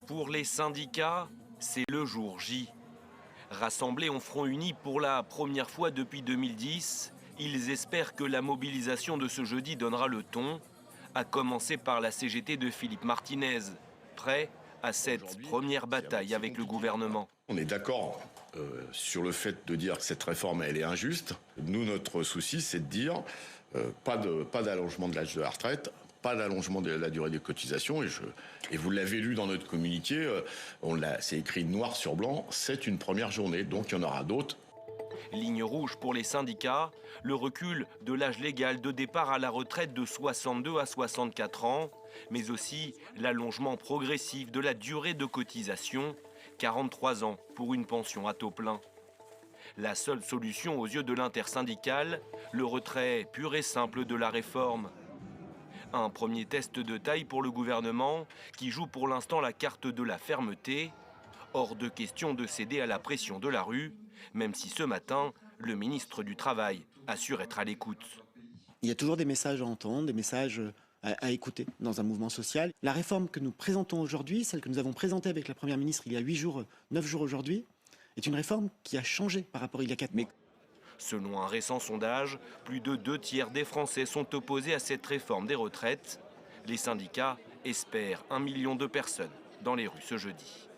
Pour les syndicats, c'est le jour J. Rassemblés en front uni pour la première fois depuis 2010, ils espèrent que la mobilisation de ce jeudi donnera le ton, à commencer par la CGT de Philippe Martinez, prêt à cette première bataille avec le gouvernement. On est d'accord sur le fait de dire que cette réforme elle est injuste. Nous, notre souci, c'est de dire pas d'allongement de l'âge de la retraite, pas d'allongement de la durée des cotisations. Et vous l'avez lu dans notre communiqué, c'est écrit noir sur blanc, c'est une première journée, donc il y en aura d'autres. Ligne rouge pour les syndicats, le recul de l'âge légal de départ à la retraite de 62 à 64 ans, mais aussi l'allongement progressif de la durée de cotisation, 43 ans pour une pension à taux plein. La seule solution aux yeux de l'intersyndicale, le retrait pur et simple de la réforme. Un premier test de taille pour le gouvernement qui joue pour l'instant la carte de la fermeté. Hors de question de céder à la pression de la rue, même si ce matin, le ministre du Travail assure être à l'écoute. Il y a toujours des messages à entendre, des messages à écouter dans un mouvement social. La réforme que nous présentons aujourd'hui, celle que nous avons présentée avec la Première ministre il y a 8 jours, 9 jours aujourd'hui, est une réforme qui a changé par rapport à il y a 4 mois. Selon un récent sondage, plus de 2/3 des Français sont opposés à cette réforme des retraites. Les syndicats espèrent 1 million de personnes dans les rues ce jeudi.